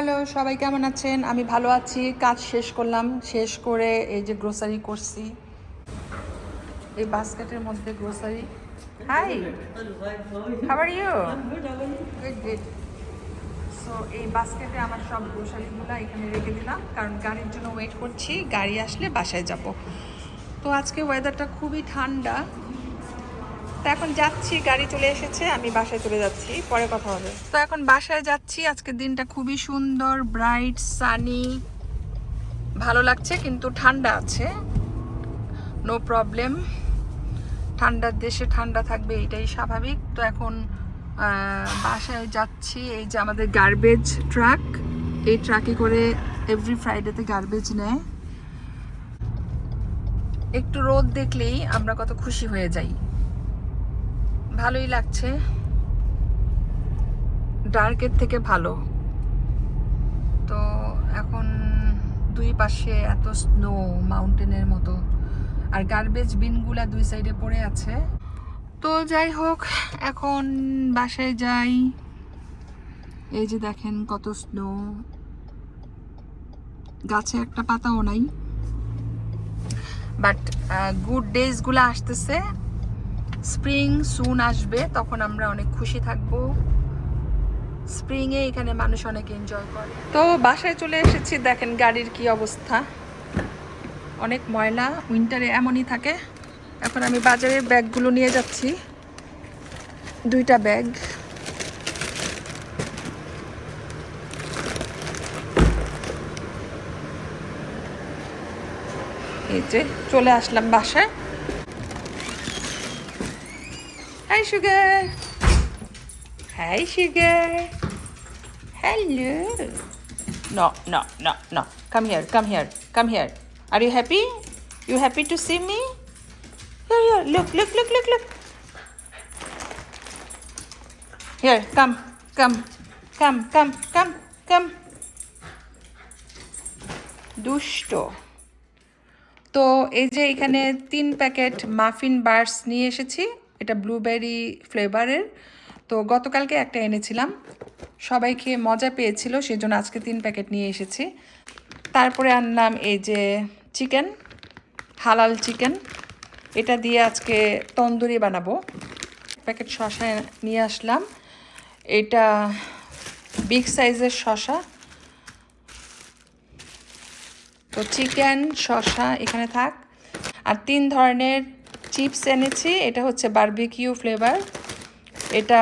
Hello, সবাই কেমন আছেন? আমি ভালো আছি। কাজ শেষ করলাম। শেষ করে এই যে গ্রোসারি করছি। এই বাস্কেটের মধ্যে grocery. Hi, how are you? Good good. So এই বাস্কেটে আমার সব গ্রোসারিগুলো এখানে রেখে দিলাম, কারণ গাড়ির জন্য ওয়েট করছি। গাড়ি আসলে বাসায় যাব। তো আজকে ওয়েদারটা খুবই ঠান্ডা। তো এখন যাচ্ছি, গাড়ি চলে এসেছে, আমি বাসায় চলে যাচ্ছি, পরে কথা হবে। তো এখন বাসায় যাচ্ছি। আজকের দিনটা খুবই সুন্দর, ব্রাইট, সানি, ভালো লাগছে, কিন্তু ঠান্ডা আছে। নো প্রবলেম, ঠান্ডার দেশে ঠান্ডা থাকবে, এটাই স্বাভাবিক। তো এখন বাসায় যাচ্ছি। এই যে আমাদের গার্বেজ ট্রাক, এই ট্রাকে করে এভরি ফ্রাইডেতে গার্বেজ নেয়। একটু রোদ দেখলেই আমরা কত খুশি হয়ে যাই, ভালোই লাগছে, ডার্কের থেকে ভালো। তো এখন দুই পাশে এত স্নো, মাউন্টেনের মতো, আর গার্বেজ বিনগুলা দুই সাইডে পড়ে আছে। তো যাই হোক, এখন বাসায় যাই। এই যে দেখেন কত স্নো, গাছে একটা পাতাও নাই। বাট গুড ডেজগুলো আসতেছে, স্প্রিং সুন আসবে, তখন আমরা অনেক খুশি থাকবো। স্প্রিংয়ে এখানে মানুষ অনেক এনজয় করে। তো বাসায় চলে এসেছি, দেখেন গাড়ির কি অবস্থা, অনেক ময়লা, উইন্টারে এমনই থাকে। এখন আমি বাজারের ব্যাগগুলো নিয়ে যাচ্ছি, দুইটা ব্যাগ। এই যে চলে আসলাম বাসায়। Hi sugar, hi sugar, hello. No, no, no, no. Come here, come here, come here. Are you happy? You happy to see me? Here, here. Look, look, look, look, look. Here, come, come, come, come, come, come. দুষ্ট। তো এই যে এখানে 3 packet muffin burst নিয়ে এসেছি। এটা blueberry ফ্লেভারের। তো গতকালকে একটা এনেছিলাম, সবাই খেয়ে মজা পেয়েছিল, সেজন্য আজকে 3 প্যাকেট নিয়ে এসেছি। তারপরে আনলাম এই যে চিকেন, হালাল চিকেন, এটা দিয়ে আজকে তন্দুরি বানাবো। প্যাকেট শসা নিয়ে আসলাম, এটা বিগ সাইজের শসা। তো চিকেন, শসা এখানে থাক। আর 3 ধরনের চিপস এনেছি, এটা হচ্ছে বারবিকিউ ফ্লেভার, এটা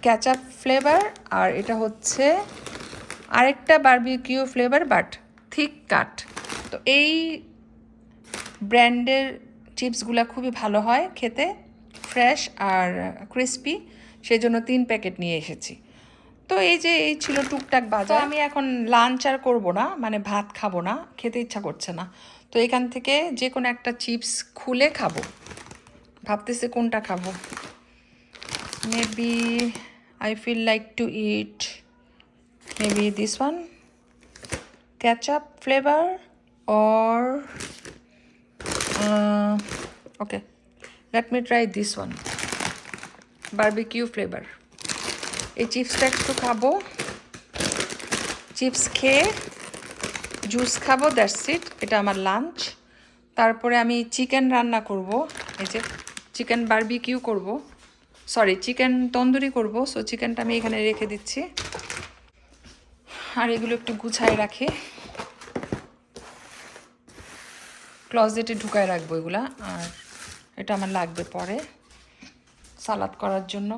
ক্যাচাপ ফ্লেভার, আর এটা হচ্ছে আরেকটা বারবিকিউ ফ্লেভার বাট থিক কাট। তো এই ব্র্যান্ডের চিপসগুলো খুবই ভালো হয় খেতে, ফ্রেশ আর ক্রিস্পি, সেজন্য 3 প্যাকেট নিয়ে এসেছি। তো এই যে এই ছিল টুকটাক বাজার। আমি এখন লাঞ্চ আর করবো না, মানে ভাত খাবো না, খেতে ইচ্ছা করছে না। তো এখান থেকে যে কোনো একটা চিপস খুলে খাবো, ভাবতেছি কোনটা খাবো। Maybe I feel like to eat maybe this one, ketchup flavor, or okay, let me try this one, barbecue flavor. এই চিপসটা একটু খাবো, চিপস খেয়ে জুস খাবো, দ্যাটস ইট। এটা আমার লাঞ্চ। তারপরে আমি চিকেন রান্না করব, এই যে চিকেন বারবিকিউ করব, সরি চিকেন তন্দুরি করব। সো চিকেনটা আমি এখানে রেখে দিচ্ছি, আর এগুলো একটু গুছায় রাখি, ক্লজেটে ঢুকায় রাখবো এগুলা। আর এটা আমার লাগবে পরে সালাদ করার জন্য।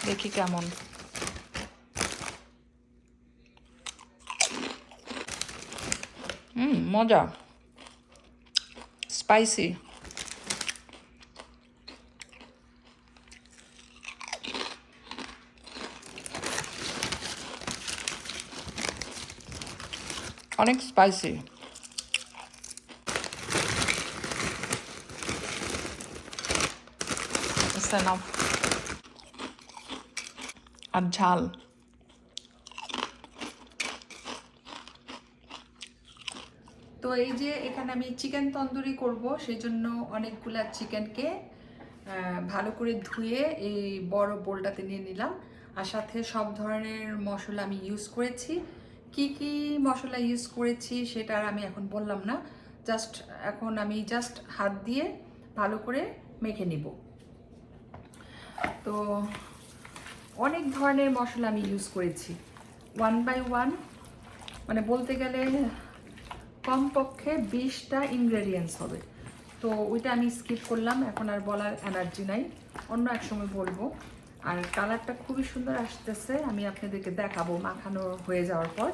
দেখি কেমন। মজা, স্পাইসি। অনেক স্পাইসি। আর ঝাল। তো এই যে এখানে আমি চিকেন তন্দুরি করব, সেই জন্য অনেকগুলা চিকেনকে ভালো করে ধুয়ে এই বড় বোলটাতে নিয়ে নিলাম। আর সাথে সব ধরনের মশলা আমি ইউজ করেছি। কি কি মশলা ইউজ করেছি সেটা আর আমি এখন বললাম না, এখন আমি জাস্ট হাত দিয়ে ভালো করে মেখে নিব। তো অনেক ধরনের মশলা আমি ইউজ করেছি, 1 বাই 1, মানে বলতে গেলে কমপক্ষে 20টা ইনগ্রেডিয়েন্টস হবে। তো ওইটা আমি স্কিপ করলাম, এখন আর বলার এনার্জি নাই, অন্য এক সময় বলবো। আর কালারটা খুবই সুন্দর আসতেছে, আমি আপনাদেরকে দেখাবো মাখানো হয়ে যাওয়ার পর।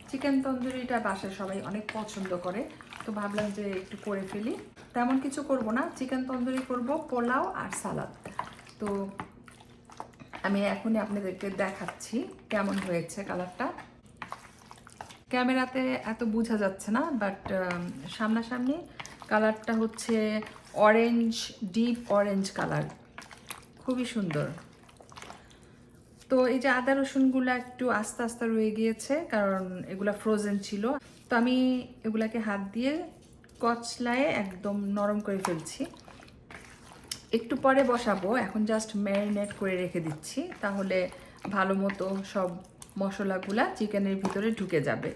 চিকেন তন্দুরিটা বাসায় সবাই অনেক পছন্দ করে, তো ভাবলাম যে একটু করে ফেলি। তেমন কিছু করব না, চিকেন তন্দুরি করব, পোলাও আর সালাদ। তো আমি এখনই আপনাদেরকে দেখাচ্ছি কেমন হয়েছে কালারটা। ক্যামেরাতে এত বোঝা যাচ্ছে না, বাট সামনাসামনি কালারটা হচ্ছে অরেঞ্জ, ডিপ অরেঞ্জ কালার, খুবই সুন্দর। তো এই যে আদা রসুনগুলো একটু আস্তে আস্তে রয়ে গিয়েছে, কারণ এগুলা ফ্রোজেন ছিল। তো আমি এগুলাকে হাত দিয়ে কচলায় একদম নরম করে ফেলছি। একটু পরে বসাবো, এখন জাস্ট ম্যারিনেট করে রেখে দিচ্ছি, তাহলে ভালো মতো সব মশলাগুলা চিকেনের ভিতরে ঢুকে যাবে।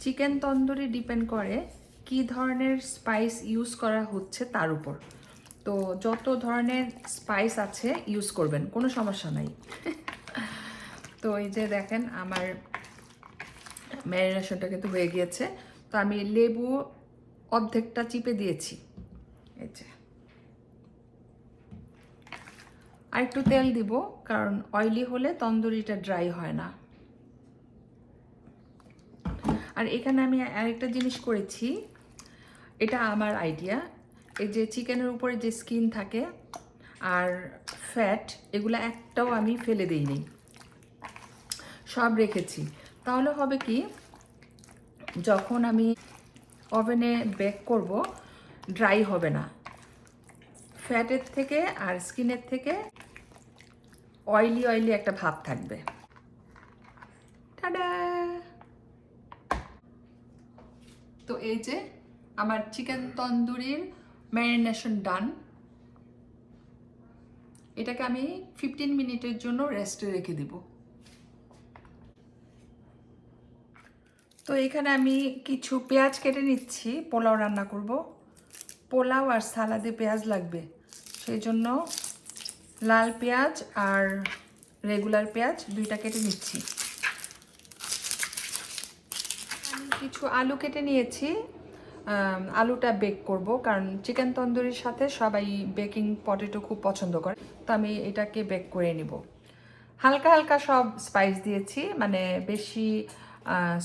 চিকেন তন্দুরি ডিপেন্ড করে কি ধরনের স্পাইস ইউজ করা হচ্ছে তার উপর। তো যত ধরনের স্পাইস আছে ইউজ করবেন, কোনো সমস্যা নাই। তো এই যে দেখেন আমার ম্যারিনেশনটা কিন্তু হয়ে গিয়েছে। তো আমি লেবু অর্ধেকটা চিপে দিয়েছি, এই যে। আর একটু তেল দিব, কারণ অয়েলি হলে তন্দুরিটা ড্রাই হয় না। আর এখানে আমি আরেকটা জিনিস করেছি, এটা আমার আইডিয়া। এই যে চিকেনের উপরে যে স্কিন থাকে আর ফ্যাট, এগুলো একটাও আমি ফেলে দিইনি, সব রেখেছি। তাহলে হবে কি, যখন আমি ওভেনে বেক করব ড্রাই হবে না, ফ্যাটের থেকে আর স্কিনের থেকে অয়েলি অয়েলি একটা ভাব থাকবে। টাডা! তো এই যে আমার চিকেন তন্দুরির ম্যারিনেশন ডান। এটাকে আমি 15 মিনিটের জন্য রেস্টে রেখে দিব। তো এখানে আমি কিছু পেঁয়াজ কেটে নিচ্ছি, পোলাও রান্না করব। পোলাও আর সালাদে পেঁয়াজ লাগবে, সেই জন্য লাল পেঁয়াজ আর রেগুলার পেঁয়াজ দুইটা কেটে নিচ্ছি। আমি কিছু আলু কেটে নিয়েছি, আলুটা বেক করব, কারণ চিকেন তন্দুরির সাথে সবাই বেকিং পটেটো খুব পছন্দ করে। তো আমি এটাকে বেক করে নিব। হালকা হালকা সব স্পাইস দিয়েছি, মানে বেশি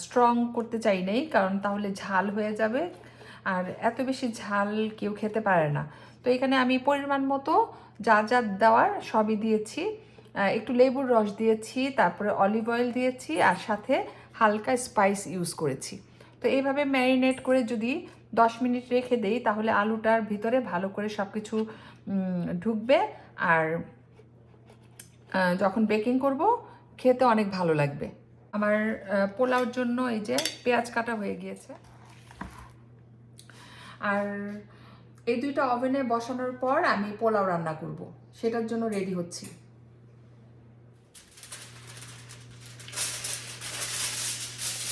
স্ট্রং করতে চাই নাই, কারণ তাহলে ঝাল হয়ে যাবে, আর এত বেশি ঝাল কেউ খেতে পারে না। তো এখানে আমি পরিমাণ মতো যা যা দেওয়ার সবই দিয়েছি। একটু লেবুর রস দিয়েছি, তারপরে অলিভ অয়েল দিয়েছি, আর সাথে হালকা স্পাইস ইউজ করেছি। তো এইভাবে ম্যারিনেট করে যদি 10 মিনিট রেখে দেই, তাহলে আলুটার ভিতরে ভালো করে সব কিছু ঢুকবে, আর যখন বেকিং করব খেতে অনেক ভালো লাগবে। আমার পোলাওর জন্য এই যে পেঁয়াজ কাটা হয়ে গিয়েছে। আর এই দুইটা ওভেনে বসানোর পর আমি পোলাও রান্না করব, সেটার জন্য রেডি হচ্ছি।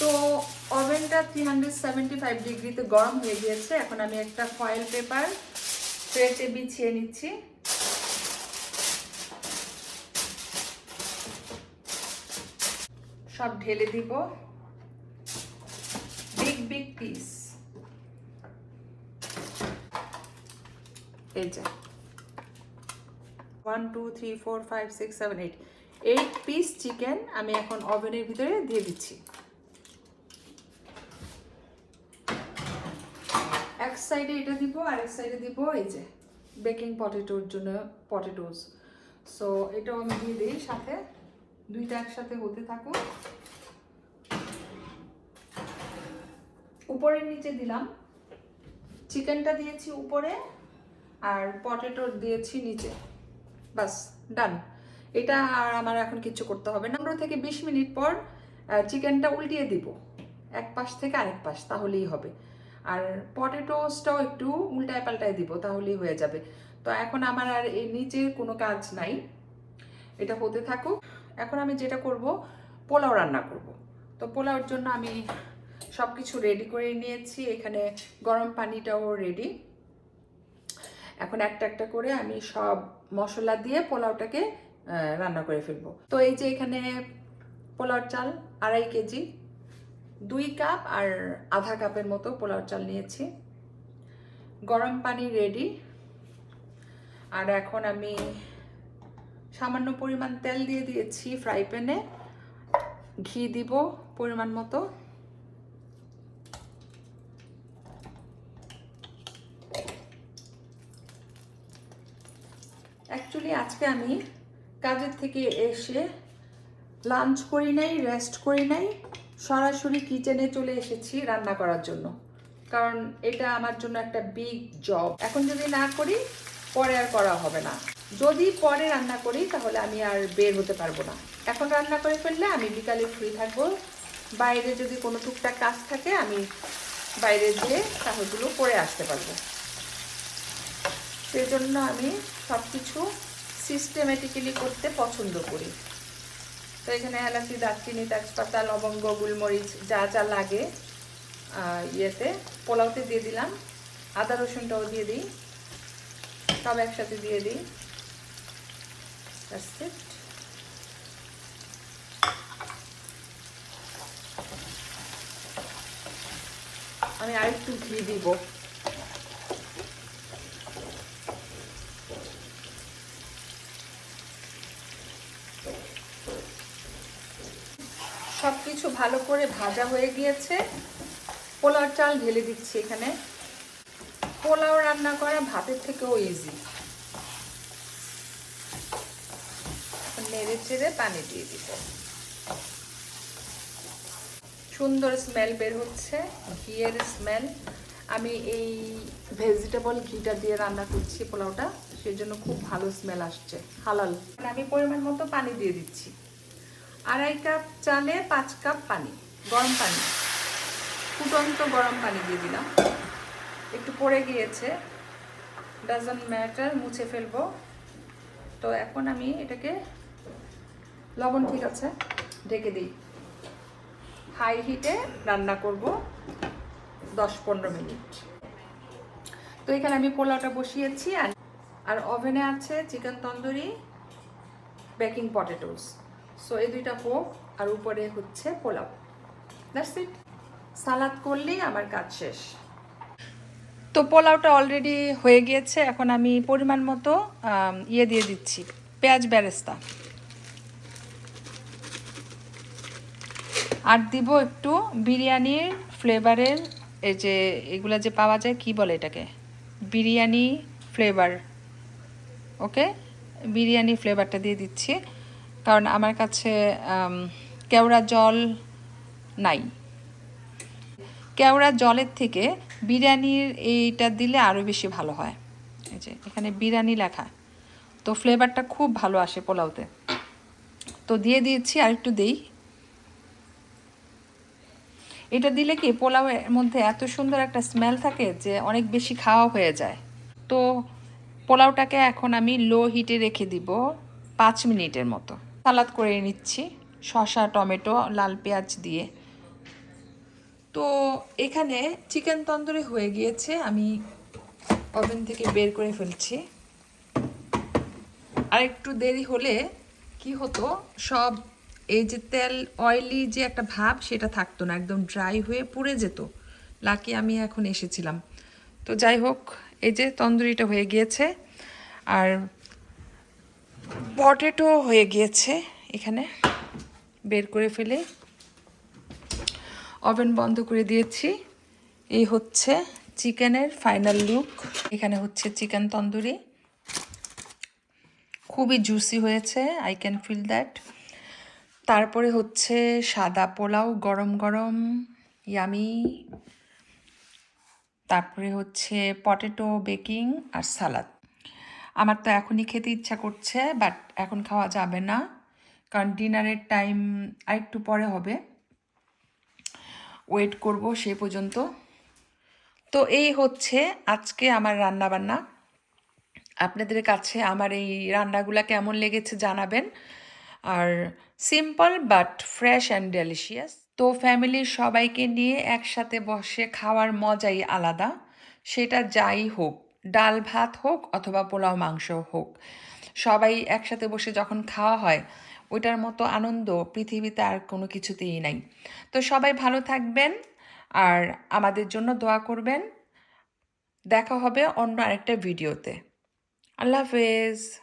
তো ওভেনটা 375 ডিগ্রিতে গরম হয়ে গিয়েছে। এখন আমি একটা ফয়েল পেপার ট্রেতে বিছিয়ে নিচ্ছি। সব ঢেলে দিব, বিগ বিগ পিস। এই যে 1 2 3 4 5 6 7 8 পিস চিকেন আমি এখন ওভেনের ভিতরে দিয়ে দিচ্ছি। এক সাইডে এটা দিব, আর এক সাইডে দিব এই যে বেকিং পটেটোর জন্য পটেটোস। সো এটাও আমি দিয়ে দিই সাথে, দুইটা একসাথে হতে থাকুক। উপরে নিচে দিলাম, চিকেনটা দিয়েছি উপরে আর পটেটো দিয়েছি নিচে, বাস ডান। এটা আর আমার এখন কিছু করতে হবে না। 15 থেকে 20 মিনিট পর চিকেনটা উল্টিয়ে দিব, এক পাশ থেকে আরেক পাশ, তাহলেই হবে। আর পটেটোসটাও একটু উল্টায় পাল্টায় দিব, তাহলেই হয়ে যাবে। তো এখন আমার আর এই নিচের কোনো কাজ নাই, এটা হতে থাকুক। এখন আমি যেটা করব, পোলাও রান্না করব। তো পোলাওর জন্য আমি সব কিছু রেডি করে নিয়েছি, এখানে গরম পানিটাও রেডি। এখন একটা একটা করে আমি সব মশলা দিয়ে পোলাওটাকে রান্না করে ফেলবো। তো এই যে এখানে পোলাওর চাল 2.5 কেজি, 2 কাপ আর আধা কাপের মতো পোলাওর চাল নিয়েছি। গরম পানি রেডি। আর এখন আমি সামান্য পরিমাণ তেল দিয়ে দিয়েছি ফ্রাই প্যানে, ঘি দিব পরিমাণ মতো। অ্যাকচুয়ালি আজকে আমি কাজের থেকে এসে লাঞ্চ করি নাই, রেস্ট করি নাই, সরাসরি কিচেনে চলে এসেছি রান্না করার জন্য। কারণ এটা আমার জন্য একটা বিগ জব। এখন যদি না করি পরে আর করা হবে না। যদি পরে রান্না করি তাহলে আমি আর বের হতে পারবো না। এখন রান্না করে ফেললে আমি বিকালে ফ্রি থাকবো। বাইরে যদি কোনো টুকটাক কাজ থাকে আমি বাইরে গিয়ে কাজগুলো করে আসতে পারবো। সেই জন্য আমি সব কিছু সিস্টেমেটিক্যালি করতে পছন্দ করি। তো এখানে এলাচি, দারচিনি, তেজপাতা, লবঙ্গ, গোলমরিচ যা যা লাগে ইয়েতে পোলাওতে দিয়ে দিলাম। আদা রসুনটাও দিয়ে দিই, সব একসাথে দিয়ে দিই। আমি আরেকটু ঘি দিব। সব কিছু ভালো করে ভাজা হয়ে গিয়েছে। পোলাওর চাল ঢেলে দিচ্ছি এখানে। পোলাও রান্না করা ভাতের থেকেও ইজি। নেড়ে চেড়ে পানি দিয়ে দিব। সুন্দর স্মেল বের হচ্ছে, ঘিয়ের স্মেল। আমি এই ভেজিটেবল ঘিটা দিয়ে রান্না করছি পোলাওটা, সেজন্য খুব ভালো স্মেল আসছে, হালাল। আমি পরিমাণ মতো পানি দিয়ে দিচ্ছি। 2.5 কাপ চালে 5 কাপ পানি, গরম পানি, ফুটন্ত গরম পানি দিয়ে দিলাম। একটু পড়ে গিয়েছে, ডাজন্ট ম্যাটার, মুছে ফেলবো। তো এখন আমি এটাকে, লবণ ঠিক আছে, ঢেকে দিই। হাই হিটে রান্না করব 10-15 মিনিট। তো এখানে আমি পোলাওটা বসিয়েছি, আর ওভেনে আছে chicken tandoori, baking potatoes. So এই দুইটা হোক, আর উপরে হচ্ছে পোলাও। That's it. সালাদ করলেই আমার কাজ শেষ। তো পোলাওটা অলরেডি হয়ে গিয়েছে। এখন আমি পরিমাণ মতো ইয়ে দিয়ে দিচ্ছি, পেঁয়াজ বেরেস্তা। আর দিব একটু বিরিয়ানির ফ্লেভারের, এই যে এগুলা যে পাওয়া যায়, কি বলে এটাকে, বিরিয়ানি ফ্লেভার। ওকে, বিরিয়ানি ফ্লেভারটা দিয়ে দিচ্ছি, কারণ আমার কাছে কেওড়া জল নাই। কেওড়া জলের থেকে বিরিয়ানির এইটা দিলে আরও বেশি ভালো হয়। এই যে এখানে বিরিয়ানি লেখা, তো ফ্লেভারটা খুব ভালো আসে পোলাওতে। তো দিয়ে দিয়েছি, আর একটু দেই। এটা দিলে কি পোলাওয়ের মধ্যে এত সুন্দর একটা স্মেল থাকে যে অনেক বেশি খাওয়া হয়ে যায়। তো পোলাওটাকে এখন আমি লো হিটে রেখে দিব 5 মিনিটের মতো। সালাদ করে নিচ্ছি শসা, টমেটো, লাল পেঁয়াজ দিয়ে। তো এখানে চিকেন তন্দুরি হয়ে গিয়েছে, আমি ওভেন থেকে বের করে ফেলছি। আর একটু দেরি হলে কি হতো, সব এই যে তেল, অয়েলি যে একটা ভাব, সেটা থাকতো না, একদম ড্রাই হয়ে পুড়ে যেত। লাকি আমি এখন এসেছিলাম। তো যাই হোক, এই যে তন্দুরিটা হয়ে গিয়েছে, আর পটেটো হয়ে গিয়েছে। এখানে বের করে ফেলে ওভেন বন্ধ করে দিয়েছি। এই হচ্ছে চিকেনের ফাইনাল লুক। এখানে হচ্ছে চিকেন তন্দুরি, খুবই জুসি হয়েছে, আই ক্যান ফিল দ্যাট। তারপরে হচ্ছে সাদা পোলাও, গরম গরম, ইয়ামি। তারপরে হচ্ছে পটেটো, বেকিং আর সালাদ। আমার তো এখনই খেতে ইচ্ছা করছে, বাট এখন খাওয়া যাবে না, কারণ ডিনারের টাইম আরেকটু পরে হবে, ওয়েট করব সে পর্যন্ত। তো এই হচ্ছে আজকে আমার রান্নাবান্না। আপনাদের কাছে আমার এই রান্নাগুলা কেমন লেগেছে জানাবেন। আর simple but fresh and delicious. তো ফ্যামিলির সবাইকে নিয়ে একসাথে বসে খাওয়ার মজাই আলাদা। সেটা যাই হোক, ডাল ভাত হোক অথবা পোলাও মাংস হোক, সবাই একসাথে বসে যখন খাওয়া হয় ওইটার মতো আনন্দ পৃথিবীতে আর কোনো কিছুতেই নাই। তো সবাই ভালো থাকবেন আর আমাদের জন্য দোয়া করবেন। দেখা হবে অন্য আরেকটা ভিডিওতে। আল্লাহ হাফেজ।